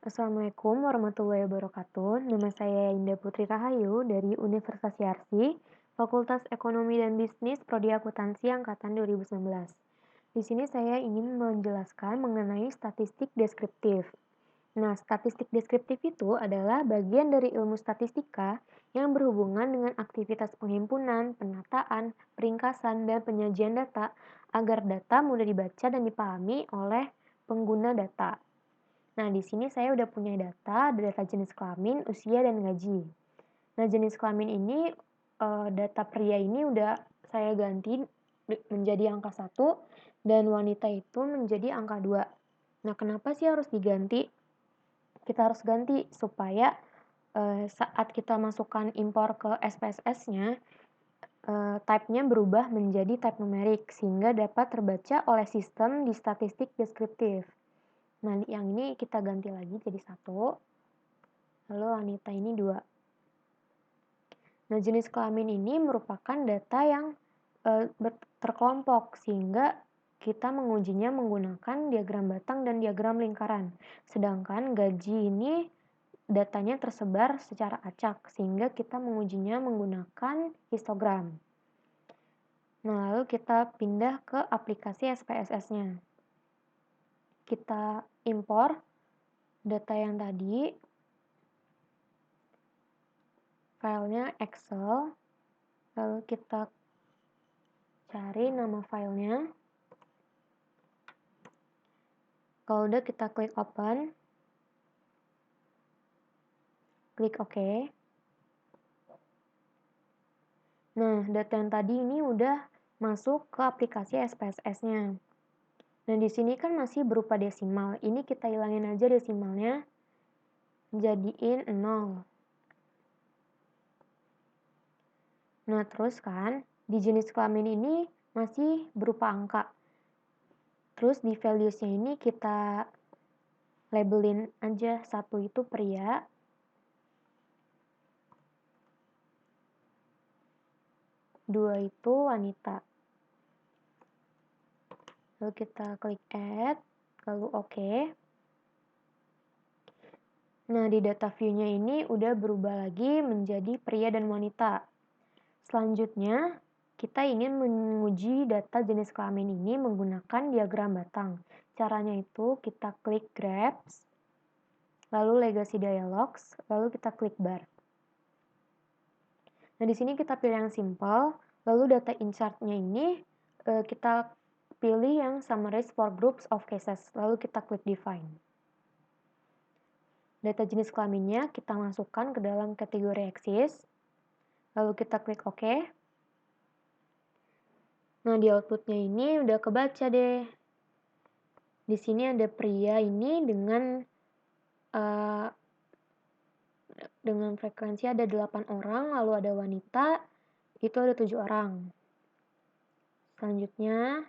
Assalamualaikum warahmatullahi wabarakatuh. Nama saya Indah Putri Rahayu dari Universitas Yarsi, Fakultas Ekonomi dan Bisnis, Prodi Akuntansi Angkatan 2019. Di sini saya ingin menjelaskan mengenai statistik deskriptif. Nah, statistik deskriptif itu adalah bagian dari ilmu statistika yang berhubungan dengan aktivitas penghimpunan, penataan, peringkasan, dan penyajian data agar data mudah dibaca dan dipahami oleh pengguna data. Nah, di sini saya udah punya data jenis kelamin, usia, dan gaji. Nah, jenis kelamin ini, data pria ini udah saya ganti menjadi angka 1 dan wanita itu menjadi angka 2. Nah, kenapa sih harus diganti? Kita harus ganti supaya, saat kita masukkan impor ke SPSS-nya, type-nya berubah menjadi type numerik sehingga dapat terbaca oleh sistem di statistik deskriptif. Nah, yang ini kita ganti lagi jadi 1, lalu wanita ini 2. Nah, jenis kelamin ini merupakan data yang terkelompok sehingga kita mengujinya menggunakan diagram batang dan diagram lingkaran. Sedangkan gaji ini datanya tersebar secara acak sehingga kita mengujinya menggunakan histogram. Nah, lalu kita pindah ke aplikasi SPSS-nya. Kita impor data yang tadi, filenya Excel, lalu kita cari nama filenya. Kalau udah kita klik open, klik OK. Nah, data yang tadi ini udah masuk ke aplikasi SPSS-nya. Nah, di sini kan masih berupa desimal. Ini kita hilangin aja desimalnya, jadiin 0. Nah, terus kan, di jenis kelamin ini masih berupa angka. Terus di values-nya ini kita labelin aja 1 itu pria, 2 itu wanita. Lalu kita klik add, lalu OK. Nah, di data view-nya ini udah berubah lagi menjadi pria dan wanita. Selanjutnya, kita ingin menguji data jenis kelamin ini menggunakan diagram batang. Caranya itu kita klik Graphs, lalu Legacy Dialogs, lalu kita klik Bar. Nah, di sini kita pilih yang simple, lalu data insert-nya ini kita pilih yang Summarize for Groups of Cases, lalu kita klik Define. Data jenis kelaminnya kita masukkan ke dalam kategori Axis, lalu kita klik OK. Nah, di outputnya ini udah kebaca deh. Di sini ada pria ini dengan frekuensi ada 8 orang, lalu ada wanita, itu ada 7 orang. Selanjutnya,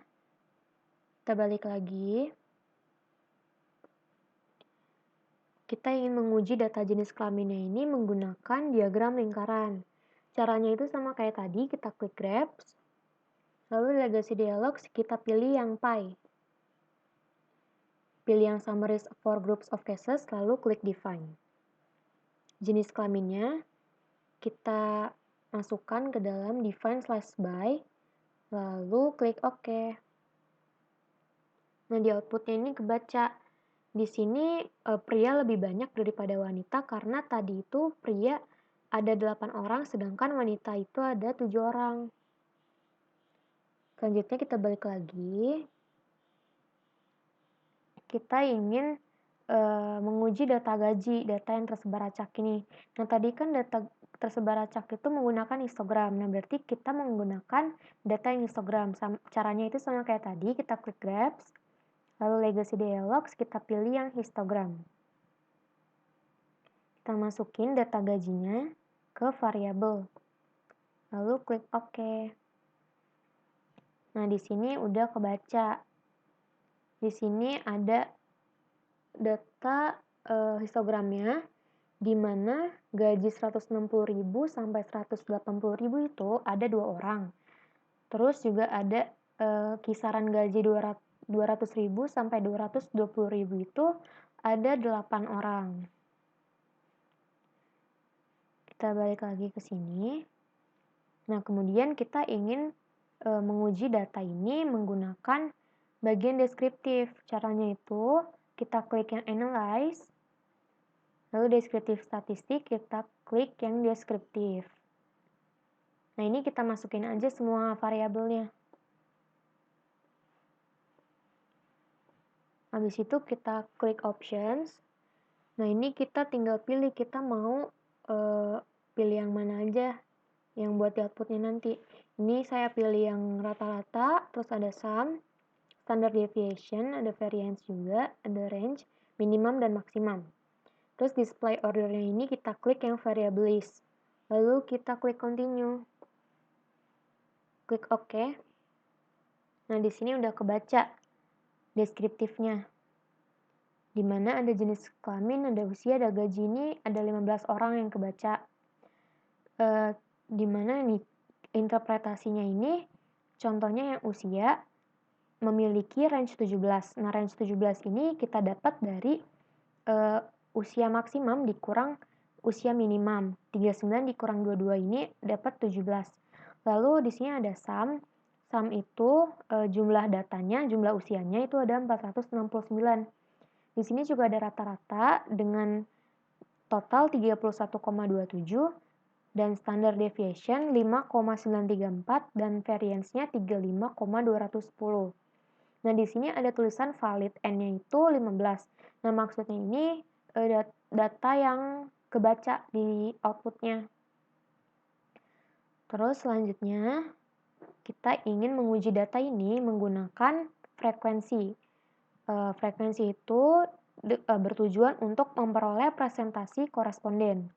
kita balik lagi. Kita ingin menguji data jenis kelaminnya ini menggunakan diagram lingkaran. Caranya itu sama kayak tadi, kita klik Graphs, lalu Legacy Dialogs kita pilih yang Pie. Pilih yang Summarize for Groups of Cases, lalu klik Define. Jenis kelaminnya kita masukkan ke dalam Define/by, lalu klik OK. Nah, di outputnya ini kebaca. Di sini pria lebih banyak daripada wanita karena tadi itu pria ada 8 orang sedangkan wanita itu ada 7 orang. Selanjutnya kita balik lagi. Kita ingin menguji data gaji, data yang tersebar acak ini. Nah, tadi kan data tersebar acak itu menggunakan histogram. Nah, berarti kita menggunakan data yang histogram. Caranya itu sama kayak tadi, kita klik Graphs, lalu Legacy Dialogs, kita pilih yang histogram. Kita masukin data gajinya ke variabel. Lalu klik OK. Nah, di sini udah kebaca. Di sini ada data histogramnya, di mana gaji 160.000 sampai 180.000 itu ada 2 orang. Terus juga ada kisaran gaji 200.000 sampai 220.000 itu ada 8 orang. Kita balik lagi ke sini. Nah, kemudian kita ingin menguji data ini menggunakan bagian deskriptif. Caranya itu kita klik yang analyze, lalu deskriptif statistik kita klik yang deskriptif. Nah, ini kita masukin aja semua variabelnya. Habis itu kita klik options. Nah, ini kita tinggal pilih kita mau pilih yang mana aja yang buat di outputnya nanti. Ini saya pilih yang rata-rata, terus ada sum, standard deviation, ada variance juga, ada range, minimum dan maksimum. Terus display ordernya ini kita klik yang variable list. Lalu kita klik continue. Klik OK. Nah, di sini udah kebaca deskriptifnya. Di mana ada jenis kelamin, ada usia, ada gaji, ini ada 15 orang yang kebaca. Di mana nih interpretasinya ini contohnya yang usia memiliki range 17. Nah, range 17 ini kita dapat dari usia maksimum dikurang usia minimum. 39 dikurang 22 ini dapat 17. Lalu di sini ada sum. Sum itu jumlah datanya, jumlah usianya itu ada 469. Di sini juga ada rata-rata dengan total 31,27 dan standard deviation 5,934 dan variance-nya 35,210. Nah, di sini ada tulisan valid n-nya itu 15. Nah, maksudnya ini data yang kebaca di outputnya. Terus selanjutnya kita ingin menguji data ini menggunakan frekuensi. Frekuensi itu bertujuan untuk memperoleh presentasi koresponden.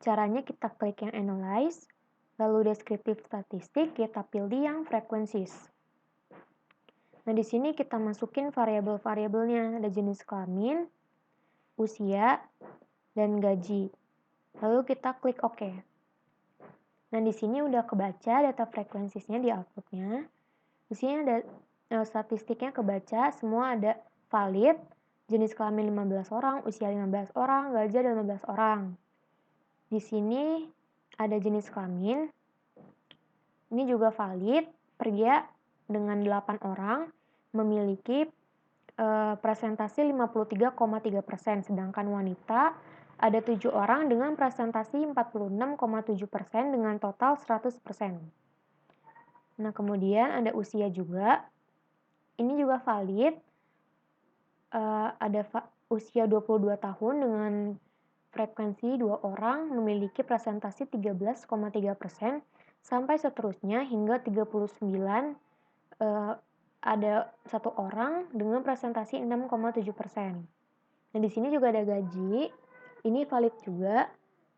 Caranya kita klik yang analyze, lalu deskriptif statistik kita pilih yang frequencies. Nah, di sini kita masukin variabel-variabelnya, ada jenis kelamin, usia, dan gaji. Lalu kita klik OK. Nah, di sini udah kebaca data frekuensiesnya di outputnya. Di sini ada statistiknya kebaca, semua ada valid, jenis kelamin 15 orang, usia 15 orang, gaji ada 15 orang. Di sini ada jenis kelamin. Ini juga valid, pria dengan 8 orang memiliki presentasi 53,3%, sedangkan wanita ada 7 orang dengan presentasi 46,7% dengan total 100%. Nah, kemudian ada usia juga. Ini juga valid. Ada usia 22 tahun dengan frekuensi 2 orang memiliki presentasi 13,3% sampai seterusnya hingga 39 ada 1 orang dengan presentasi 6,7%. Nah, di sini juga ada gaji. Ini valid juga,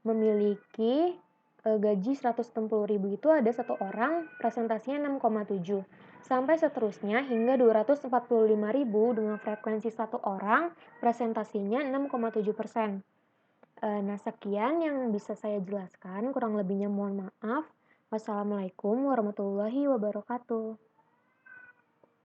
memiliki gaji 160.000 itu ada 1 orang presentasinya 6,7 sampai seterusnya hingga 245.000 dengan frekuensi 1 orang presentasinya 6,7%. Nah, sekian yang bisa saya jelaskan, kurang lebihnya mohon maaf. Wassalamualaikum warahmatullahi wabarakatuh.